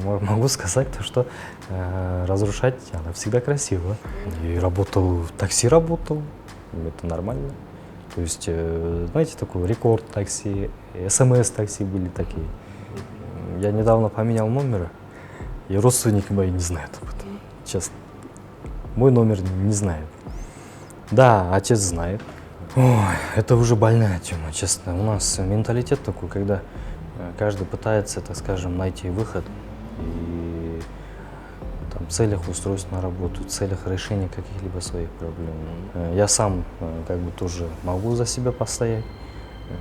могу сказать, то, что разрушать она всегда красиво. И работал, в такси работал, это нормально. То есть, знаете, такой рекорд такси, СМС такси были такие. Я недавно поменял номер, и родственники мои не знают об этом, честно. Мой номер не знает. Да, отец знает. Ой, это уже больная тема, честно. У нас менталитет такой, когда каждый пытается, так скажем, найти выход и там, в целях устройства на работу, в целях решения каких-либо своих проблем. Я сам как бы тоже могу за себя постоять.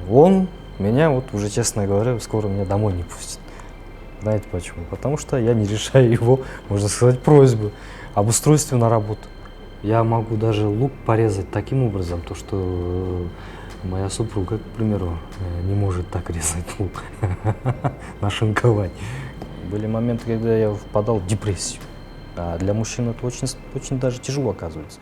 Он меня, вот уже честно говоря, скоро меня домой не пустит. Знаете почему? Потому что я не решаю его, можно сказать, просьбы об устройстве на работу. Я могу даже лук порезать таким образом, то что моя супруга, к примеру, не может так резать лук, нашинковать. Были моменты, когда я впадал в депрессию. А для мужчин это очень даже тяжело оказывается.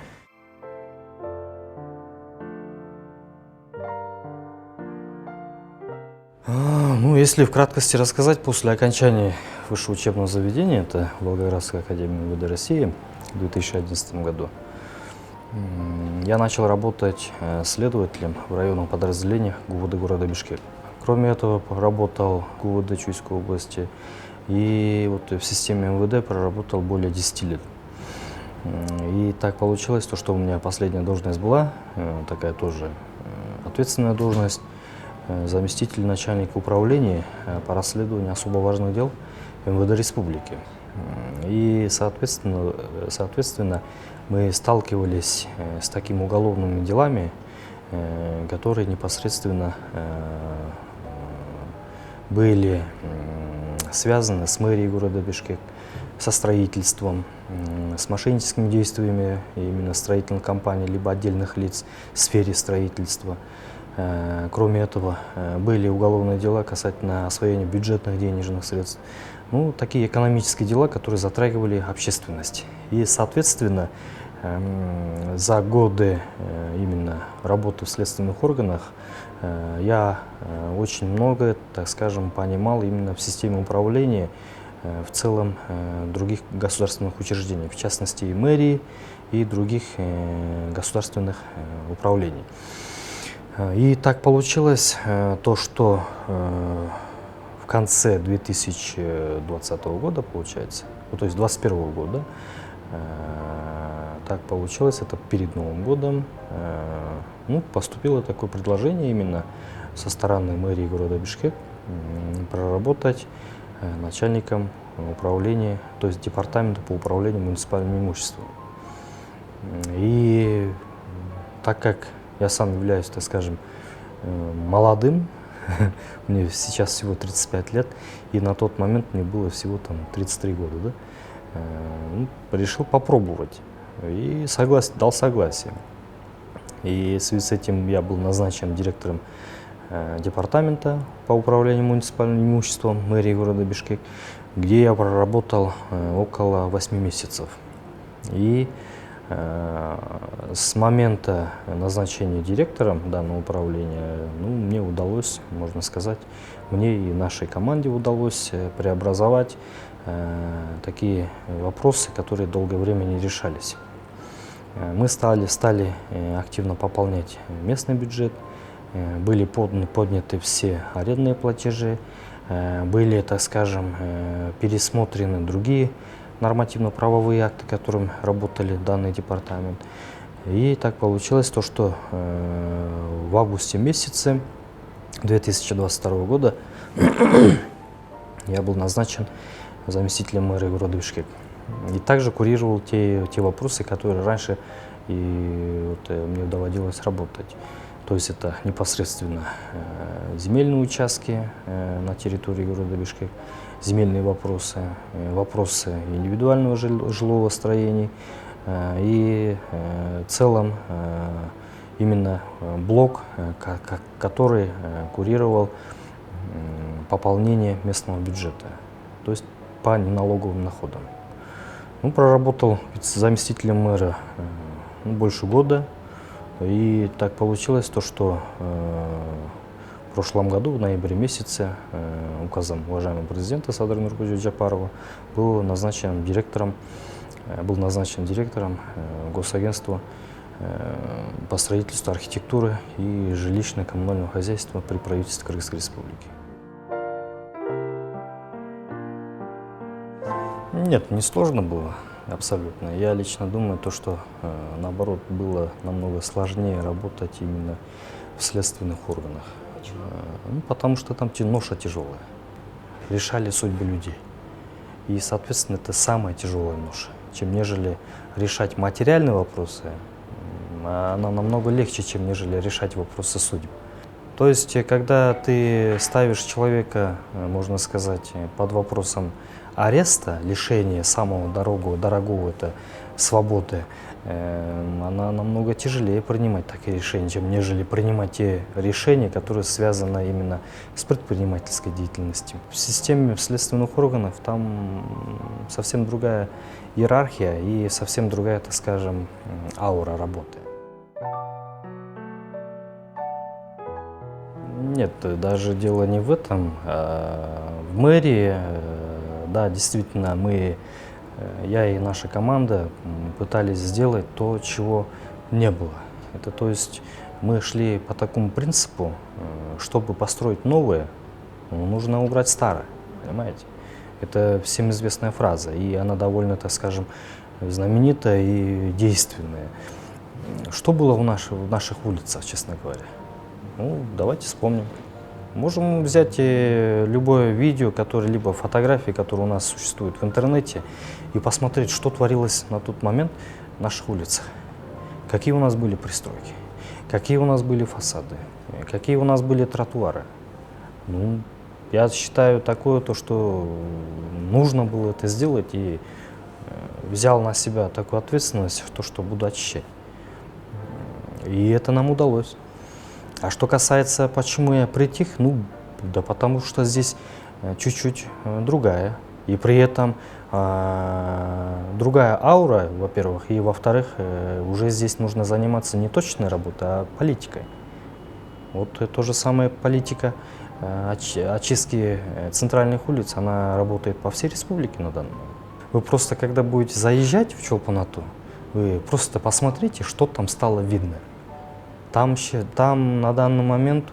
Ну, если в краткости рассказать, после окончания высшего учебного заведения, это Волгоградская академия МВД России в 2011 году, я начал работать следователем в районном подразделении ГУВД города Бишкек. Кроме этого, работал в ГУВД Чуйской области и вот в системе МВД проработал более 10 лет. И так получилось, то, что у меня последняя должность была, такая тоже ответственная должность, заместитель начальника управления по расследованию особо важных дел МВД Республики. И, соответственно, мы сталкивались с такими уголовными делами, которые непосредственно были связаны с мэрией города Бишкек, со строительством, с мошенническими действиями именно строительной компании, либо отдельных лиц в сфере строительства. Кроме этого, были уголовные дела касательно освоения бюджетных денежных средств. Ну, такие экономические дела, которые затрагивали общественность. И, соответственно, за годы именно работы в следственных органах я очень много, так скажем, понимал именно в системе управления в целом других государственных учреждений, в частности и мэрии, и других государственных управлений. И так получилось то, что в конце 2020 года, получается, то есть 2021 года, так получилось, это перед Новым годом, ну, поступило такое предложение именно со стороны мэрии города Бишкек проработать начальником управления, то есть департамента по управлению муниципальным имуществом. И так как я сам являюсь, так скажем, молодым, мне сейчас всего 35 лет, и на тот момент мне было всего там 33 года, да? Решил попробовать и дал согласие. И в связи с этим я был назначен директором департамента по управлению муниципальным имуществом мэрии города Бишкек, где я проработал около 8 месяцев. И с момента назначения директором данного управления, ну, мне удалось, можно сказать, мне и нашей команде удалось преобразовать такие вопросы, которые долгое время не решались. Мы стали активно пополнять местный бюджет, были подняты все арендные платежи, были, так скажем, пересмотрены другие нормативно-правовые акты, которым работали данный департамент. И так получилось то, что в августе месяце 2022 года я был назначен заместителем мэра города Бишкек. И также курировал те вопросы, которые раньше мне доводилось работать. То есть это непосредственно земельные участки на территории города Бишкек, земельные вопросы, вопросы индивидуального жилого строения и в целом именно блок, который курировал пополнение местного бюджета, то есть по неналоговым находам. Ну, проработал заместителем мэра больше года, и так получилось то, что в прошлом году, в ноябре месяце, указом уважаемого президента Садыра Нуркузевича Джапарова был назначен директором госагентства по строительству, архитектуры и жилищно-коммунального хозяйства при правительстве Кыргызской Республики. Нет, не сложно было, абсолютно. Я лично думаю, что наоборот было намного сложнее работать именно в следственных органах. Почему? Ну, потому что там ноша тяжелая. Решали судьбы людей. И, соответственно, это самая тяжелая ноша, чем нежели решать материальные вопросы. Она намного легче, чем нежели решать вопросы судеб. То есть, когда ты ставишь человека, можно сказать, под вопросом ареста, лишения самого дорогого это свободы, она намного тяжелее принимать такие решения, чем нежели принимать те решения, которые связаны именно с предпринимательской деятельностью. В системе следственных органов там совсем другая иерархия и совсем другая, так скажем, аура работы. Нет, даже дело не в этом. В мэрии, да, действительно, я и наша команда пытались сделать то, чего не было. Это, то есть мы шли по такому принципу, чтобы построить новое, нужно убрать старое, понимаете? Это всем известная фраза, и она довольно, так скажем, знаменитая и действенная. Что было в наших улицах, честно говоря? Ну, давайте вспомним. Можем взять любое видео, либо фотографии, которые у нас существуют в интернете, и посмотреть, что творилось на тот момент в наших улицах. Какие у нас были пристройки, какие у нас были фасады, какие у нас были тротуары. Ну, я считаю такое, что нужно было это сделать, и взял на себя такую ответственность, что буду очищать. И это нам удалось. А что касается, почему я притих, ну, да потому что здесь чуть-чуть другая. И при этом другая аура, во-первых, и во-вторых, уже здесь нужно заниматься не точной работой, а политикой. Вот то же самое политика очистки центральных улиц, она работает по всей республике на данный момент. Вы просто, когда будете заезжать в Чолпон-Ату, вы просто посмотрите, что там стало видно. Там на данный момент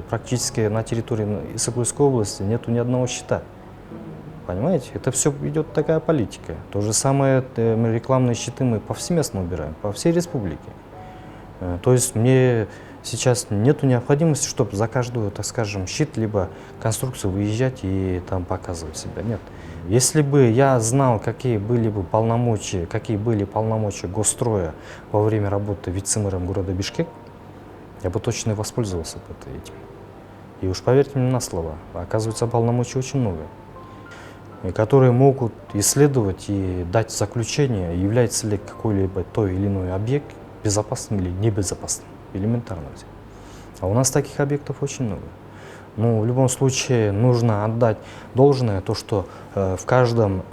практически на территории Исыкульской области нету ни одного щита. Понимаете? Это все идет такая политика. То же самое рекламные щиты мы повсеместно убираем, по всей республике. То есть мне сейчас нету необходимости, чтобы за каждую, так скажем, щит либо конструкцию выезжать и там показывать себя. Нет. Если бы я знал, какие были полномочия Госстроя во время работы вице-мэром города Бишкек, я бы точно воспользовался этим. И уж поверьте мне на слово, оказывается, полномочий очень много, которые могут исследовать и дать заключение, является ли какой-либо той или иной объект безопасным или небезопасным, элементарно. А у нас таких объектов очень много. Но в любом случае нужно отдать должное, что в каждом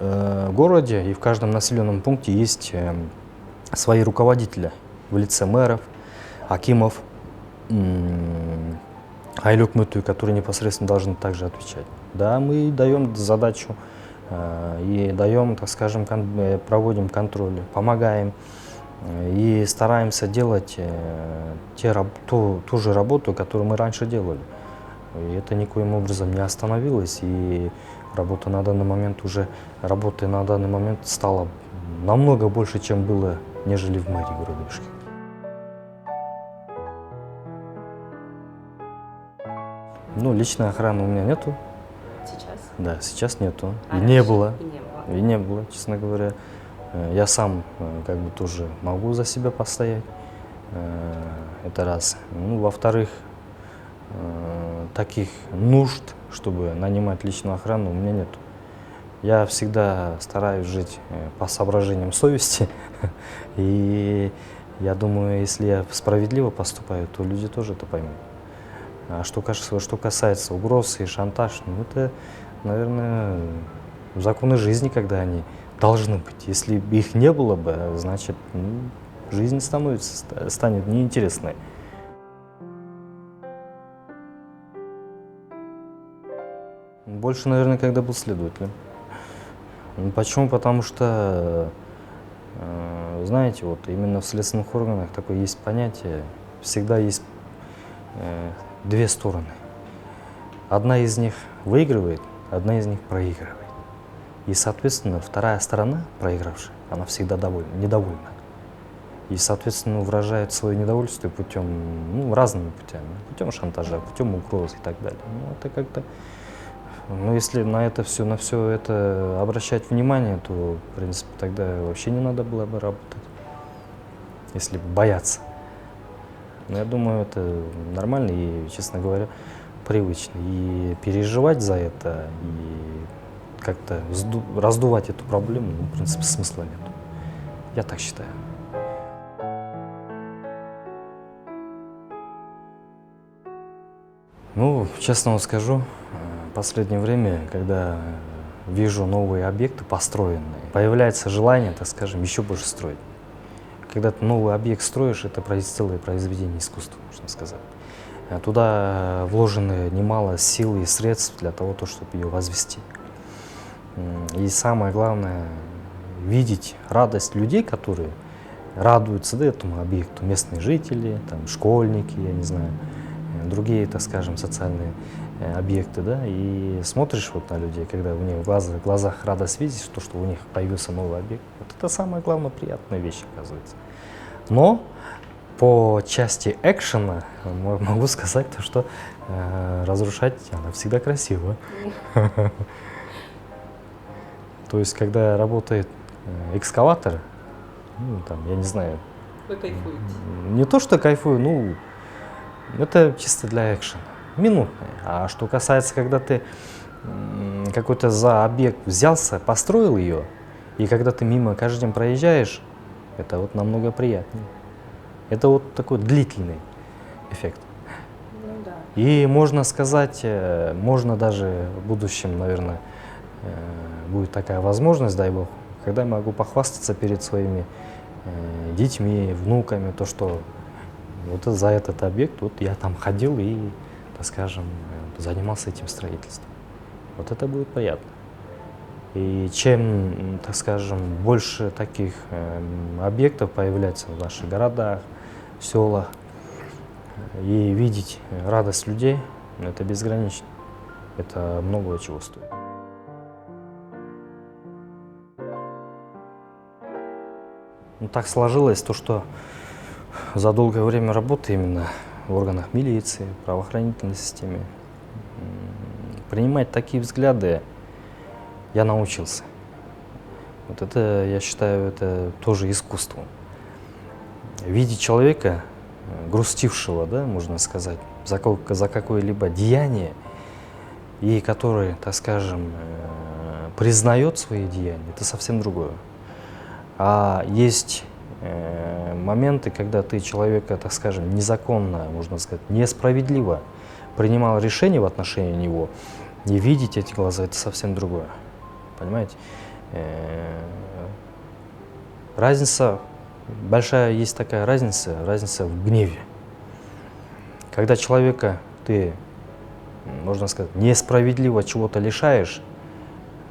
городе и в каждом населенном пункте есть свои руководители в лице мэров, акимов, Айлюк Мыту, которые непосредственно должны также отвечать. Да, мы даем задачу и даем, так скажем, проводим контроль, помогаем и стараемся делать ту же работу, которую мы раньше делали. И это никоим образом не остановилось, и работы на данный момент стало намного больше, чем было, нежели в мэрии города Бишкек. Ну, личной охраны у меня нету. Сейчас? Да, сейчас нету. А И не раньше? было. И не было. Честно говоря. Я сам тоже могу за себя постоять. Это раз. Ну, во-вторых, таких нужд, чтобы нанимать личную охрану, у меня нету. Я всегда стараюсь жить по соображениям совести. И я думаю, если я справедливо поступаю, то люди тоже это поймут. А что касается угроз и шантаж, ну это, наверное, законы жизни, когда они должны быть. Если бы их не было бы, значит, жизнь станет неинтересной. Больше, наверное, когда был следователем. Ну, почему? Потому что, знаете, вот именно в следственных органах такое есть понятие, всегда есть две стороны. Одна из них выигрывает, одна из них проигрывает. И, соответственно, вторая сторона, проигравшая, она всегда недовольна. И, соответственно, выражает свое недовольствие путем, разными путями. Путем шантажа, путем угроз и так далее. Это как-то, если на все это обращать внимание, то, в принципе, тогда вообще не надо было бы работать, если бояться. Но я думаю, это нормально и, честно говоря, привычно. И переживать за это, и как-то раздувать эту проблему, в принципе, смысла нет. Я так считаю. Честно вам скажу, в последнее время, когда вижу новые объекты построенные, появляется желание, так скажем, еще больше строить. Когда ты новый объект строишь, это целое произведение искусства, можно сказать. Туда вложено немало сил и средств для того, чтобы ее возвести. И самое главное, видеть радость людей, которые радуются этому объекту, местные жители, там, школьники, я не знаю, другие, так скажем, социальные объекты, да, и смотришь вот на людей, когда у них в глазах радость видишь, что у них появился новый объект. Вот это самая главная приятная вещь, оказывается. Но по части экшена могу сказать, что разрушать она всегда красиво. То есть, когда работает экскаватор, я не знаю. Вы кайфуете? Не то, что кайфую, это чисто для экшена, минутное. А что касается, когда ты какой-то за объект взялся, построил ее, и когда ты мимо каждый день проезжаешь, это вот намного приятнее. Это вот такой длительный эффект. Ну да. И можно сказать, можно даже в будущем, наверное, будет такая возможность, дай бог, когда я могу похвастаться перед своими детьми, внуками, то, что вот за этот объект вот я там ходил и, так скажем, занимался этим строительством. Вот это будет приятно. И чем, так скажем, больше таких объектов появляется в наших городах, селах, и видеть радость людей, это безгранично. Это много чего стоит. Так сложилось то, что за долгое время работы именно в органах милиции, правоохранительной системе, принимать такие взгляды я научился. Вот это, я считаю, это тоже искусство. Видеть человека, грустившего, да, можно сказать, за какое-либо деяние, и который, так скажем, признает свои деяния, это совсем другое. А есть моменты, когда ты человека, так скажем, незаконно, можно сказать, несправедливо принимал решение в отношении него, и видеть эти глаза, это совсем другое. Понимаете? Разница, большая есть такая разница в гневе. Когда человека ты, можно сказать, несправедливо чего-то лишаешь,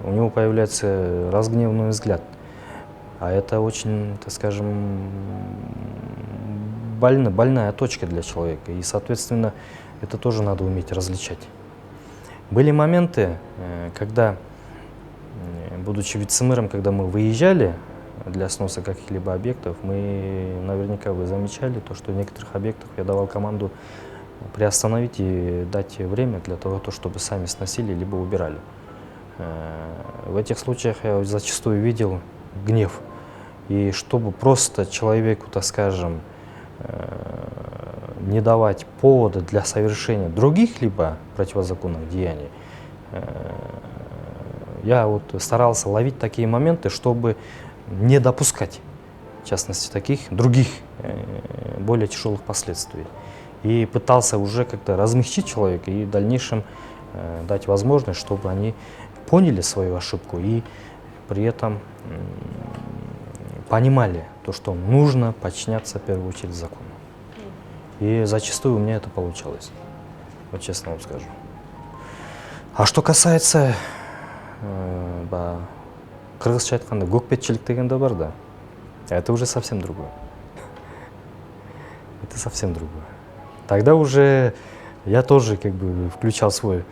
у него появляется разгневанный взгляд. А это очень, так скажем, больная точка для человека. И, соответственно, это тоже надо уметь различать. Были моменты, когда, будучи вице-мэром, когда мы выезжали для сноса каких-либо объектов, мы, наверняка вы замечали, то, что в некоторых объектах я давал команду приостановить и дать время для того, чтобы сами сносили либо убирали. В этих случаях я зачастую видел гнев. И чтобы просто человеку, так скажем, не давать повода для совершения других либо противозаконных деяний, я вот старался ловить такие моменты, чтобы не допускать, в частности, таких других более тяжелых последствий. И пытался уже как-то размягчить человека и в дальнейшем дать возможность, чтобы они поняли свою ошибку и при этом понимали то, что нужно подчиняться в первую очередь закону. И зачастую у меня это получалось, вот честно вам скажу. А что касается кыргызча айтканда көкпетчилик дегенде бар да, это уже совсем другое. Это совсем другое. Тогда уже я тоже как бы включал свой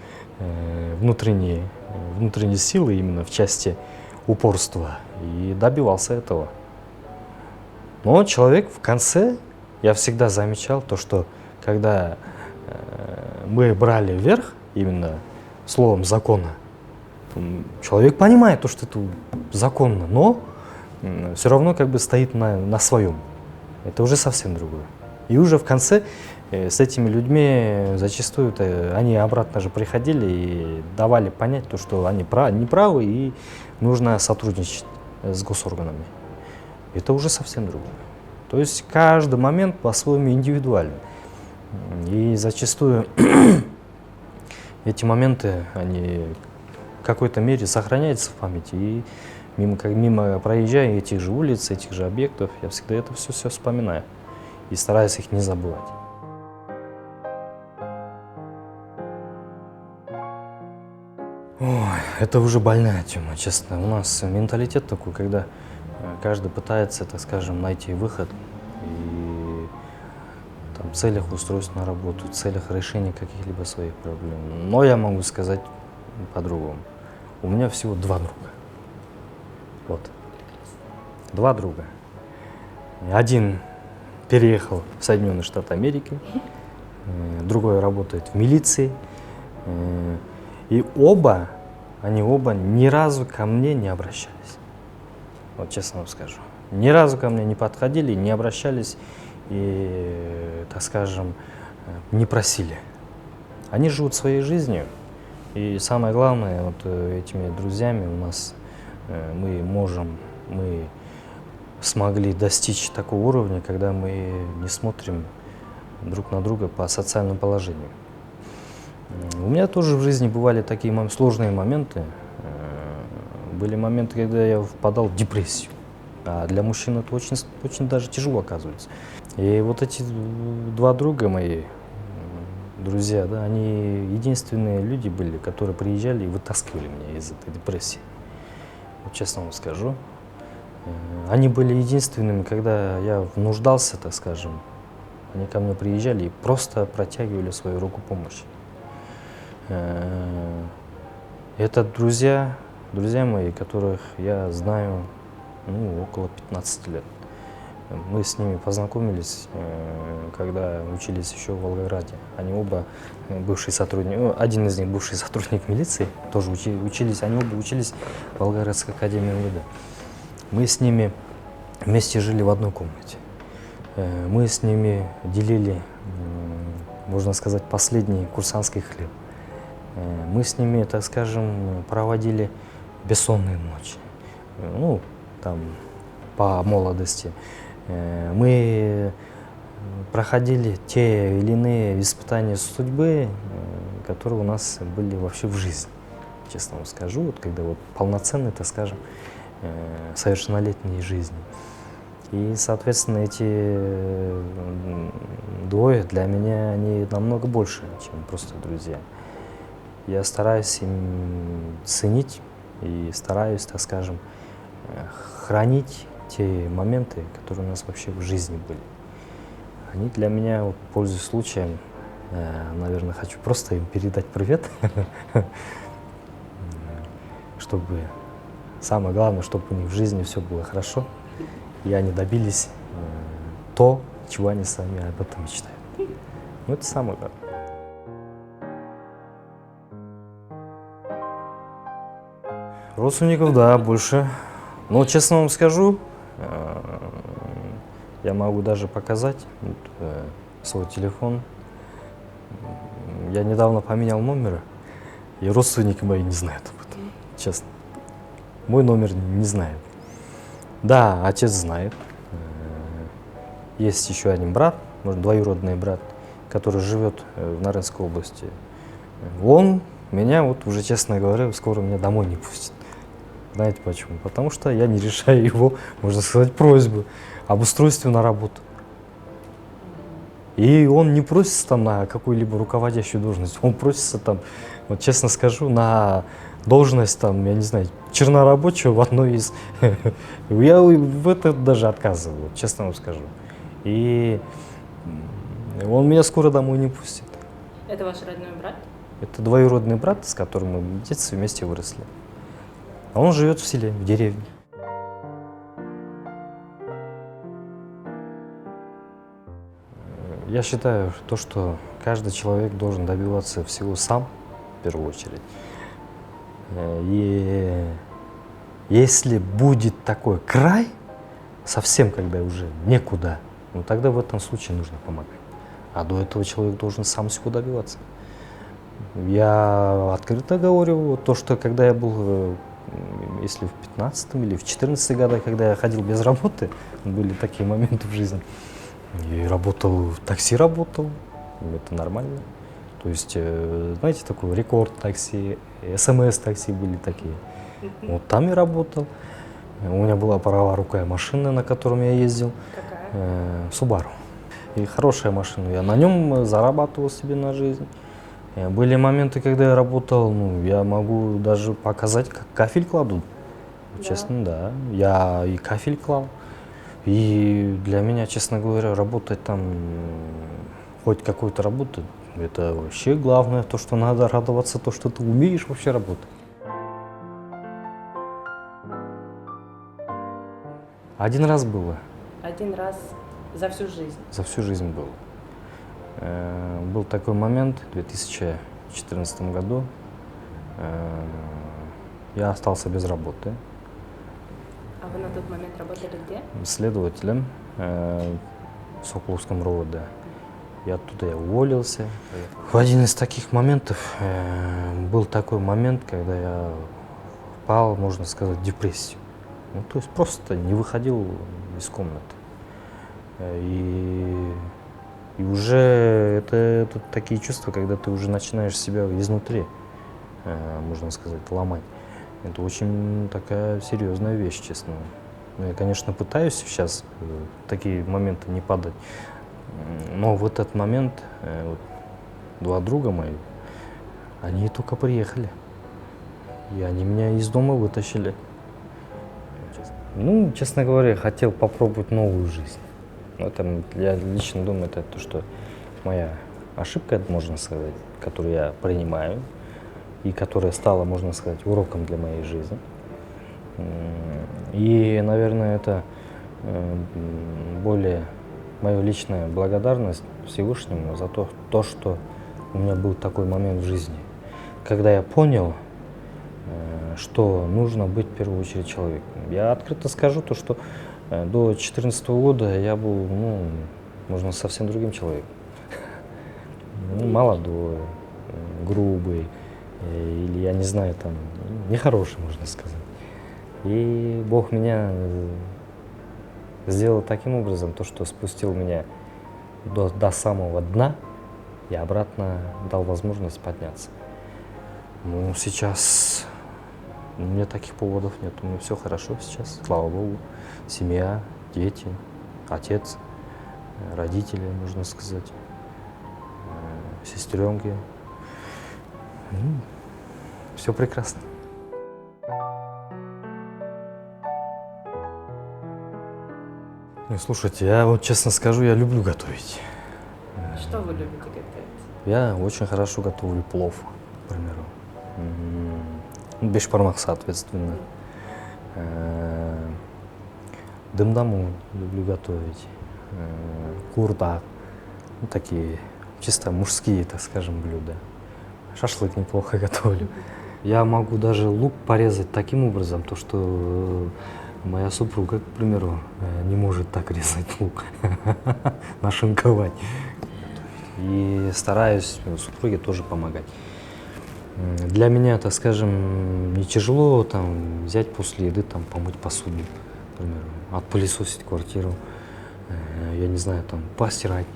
внутренние силы именно в части упорства и добивался этого. Но человек в конце, я всегда замечал то, что когда мы брали вверх именно словом закона, человек понимает то, что это законно, но все равно как бы стоит на своем. Это уже совсем другое. И уже в конце с этими людьми зачастую они обратно же приходили и давали понять то, что они неправы и нужно сотрудничать с госорганами. Это уже совсем другое. То есть каждый момент по-своему индивидуален. И зачастую эти моменты, они в какой-то мере сохраняются в памяти. И мимо проезжая этих же улиц, этих же объектов, я всегда это все вспоминаю и стараюсь их не забывать. Ой, это уже больная тема, честно. У нас менталитет такой, когда каждый пытается, так скажем, найти выход и там, в целях устройства на работу, в целях решения каких-либо своих проблем. Но я могу сказать по-другому. У меня всего 2 друга. Вот. 2 друга. Один переехал в Соединенные Штаты Америки, другой работает в милиции. И они оба ни разу ко мне не обращались. Вот честно вам скажу. Ни разу ко мне не подходили, не обращались и, так скажем, не просили. Они живут своей жизнью. И самое главное, вот этими друзьями у нас мы смогли достичь такого уровня, когда мы не смотрим друг на друга по социальному положению. У меня тоже в жизни бывали такие сложные моменты. Были моменты, когда я впадал в депрессию. А для мужчин это очень даже тяжело оказывается. И вот эти 2 друга мои, друзья, да, они единственные люди были, которые приезжали и вытаскивали меня из этой депрессии. Вот честно вам скажу. Они были единственными, когда я нуждался, так скажем. Они ко мне приезжали и просто протягивали свою руку помощи. Это друзья мои, которых я знаю около 15 лет. Мы с ними познакомились, когда учились еще в Волгограде. Они оба бывшие сотрудники, один из них бывший сотрудник милиции, тоже учились, они оба учились в Волгоградской академии МВД. Мы с ними вместе жили в одной комнате. Мы с ними делили, можно сказать, последний курсантский хлеб. Мы с ними, так скажем, проводили бессонные ночи, там, по молодости. Мы проходили те или иные испытания судьбы, которые у нас были вообще в жизни, честно вам скажу, вот когда вот полноценной, так скажем, совершеннолетней жизни. И, соответственно, эти 2 для меня, они намного больше, чем просто друзья. Я стараюсь им ценить и стараюсь, так скажем, хранить те моменты, которые у нас вообще в жизни были. Они для меня, вот, пользуясь случаем, наверное, хочу просто им передать привет, чтобы, самое главное, чтобы у них в жизни все было хорошо, и они добились то, чего они сами об этом мечтают. Это самое главное. Родственников, да, больше. Но, честно вам скажу, я могу даже показать свой телефон. Я недавно поменял номер, и родственники мои не знают об этом, честно. Мой номер не знает. Да, отец знает. Есть еще один брат, может, двоюродный брат, который живет в Нарынской области. Он меня, вот уже честно говоря, скоро меня домой не пустит. Знаете почему? Потому что я не решаю его, можно сказать, просьбу об устройстве на работу. И он не просится там на какую-либо руководящую должность, он просится там, вот честно скажу, на должность там, я не знаю, чернорабочего в одной из... Я в это даже отказываю, честно вам скажу. И он меня скоро домой не пустит. Это ваш родной брат? Это двоюродный брат, с которым мы в детстве вместе выросли. А он живет в селе, в деревне. Я считаю, то, что каждый человек должен добиваться всего сам, в первую очередь. И если будет такой край, совсем когда уже некуда, ну тогда в этом случае нужно помогать. А до этого человек должен сам всего добиваться. Я открыто говорю, то, что когда я был, если в 15 или в 14 годах, когда я ходил без работы, были такие моменты в жизни, и работал, в такси работал, это нормально. То есть, знаете, такой рекорд такси, СМС такси были такие. Вот там я работал. У меня была праворукая машина, на котором я ездил. Какая? Subaru. И хорошая машина. Я на нем зарабатывал себе на жизнь. Были моменты, когда я работал, ну, я могу даже показать, как кафель кладут. Да. Честно, да. Я и кафель клал. И для меня, честно говоря, работать там, хоть какой-то работы, это вообще главное, то, что надо радоваться, то, что ты умеешь вообще работать. Один раз было, Один раз за всю жизнь. за всю жизнь было. Был такой момент в 2014 году, я остался без работы. А вы на тот момент работали где? Следователем в Соколовском РОВД. Я оттуда я уволился. В один из таких моментов был такой момент, когда я впал, можно сказать, в депрессию. Ну, то есть просто не выходил из комнаты. И уже это такие чувства, когда ты уже начинаешь себя изнутри, можно сказать, ломать. Это очень такая серьезная вещь, честно. Ну, я, конечно, пытаюсь сейчас в такие моменты не падать, но в этот момент вот, два друга мои, они только приехали, и они меня из дома вытащили. Ну, честно говоря, хотел попробовать новую жизнь. Это, я лично думаю, это то, что моя ошибка, можно сказать, которую я принимаю, и которая стала, можно сказать, уроком для моей жизни. И, наверное, это более моя личная благодарность Всевышнему за то, что у меня был такой момент в жизни, когда я понял, что нужно быть в первую очередь человеком. Я открыто скажу то, что до 2014 года я был, ну, можно совсем другим человеком. Ну, молодой, грубый, или я не знаю, там, нехороший, можно сказать. И Бог меня сделал таким образом, то, что спустил меня до самого дна и обратно дал возможность подняться. Ну, сейчас у меня таких поводов нет, у меня все хорошо сейчас, слава Богу. Семья, дети, отец, родители, можно сказать, сестренки. Все прекрасно. Слушайте, я вот честно скажу, я люблю готовить. Что вы любите готовить? Я очень хорошо готовлю плов, к примеру. Бешбармак, соответственно. Дымдаму люблю готовить. Курдак. Ну, такие чисто мужские, так скажем, блюда. Шашлык неплохо готовлю. Я могу даже лук порезать таким образом, то что моя супруга, к примеру, не может так резать лук, нашинковать. И стараюсь супруге тоже помогать. Для меня, так скажем, не тяжело там, взять после еды, там, помыть посуду, к примеру, отпылесосить квартиру, я не знаю, там, постирать.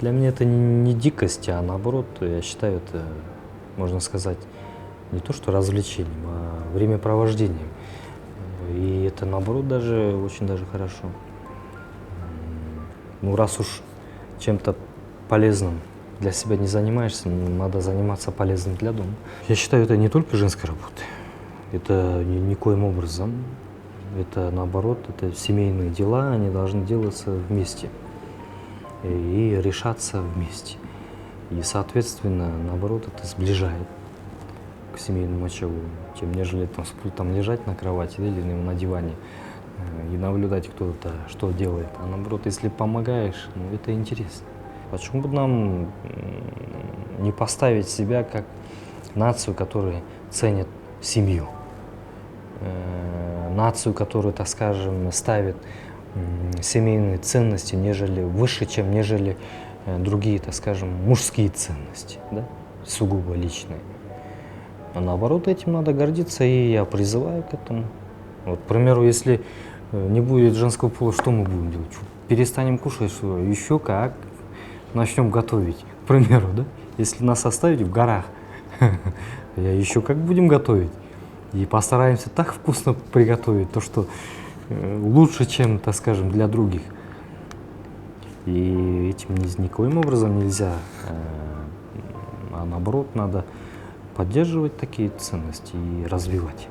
Для меня это не дикость, а наоборот, я считаю, это, можно сказать, не то что развлечением, а времяпровождением. И это, наоборот, даже очень даже хорошо. Ну, раз уж чем-то полезным для себя не занимаешься, надо заниматься полезным для дома. Я считаю, это не только женская работа. Это никоим образом. Это наоборот, это семейные дела, они должны делаться вместе и решаться вместе. И, соответственно, наоборот, это сближает к семейному очагу, чем нежели там с пультом лежать на кровати или на диване и наблюдать, кто-то что делает. А наоборот, если помогаешь, ну, это интересно. Почему бы нам не поставить себя как нацию, которая ценит семью? Нацию, которая, так скажем, ставит семейные ценности выше, чем нежели другие, так скажем, мужские ценности, да? Сугубо личные. А наоборот, этим надо гордиться, и я призываю к этому. Вот, к примеру, если не будет женского пола, что мы будем делать? Перестанем кушать, что еще как? Начнем готовить, к примеру, да? Если нас оставить в горах, еще как будем готовить. И постараемся так вкусно приготовить, то что лучше, чем, так скажем, для других. И этим никоим образом нельзя, а наоборот, надо поддерживать такие ценности и развивать.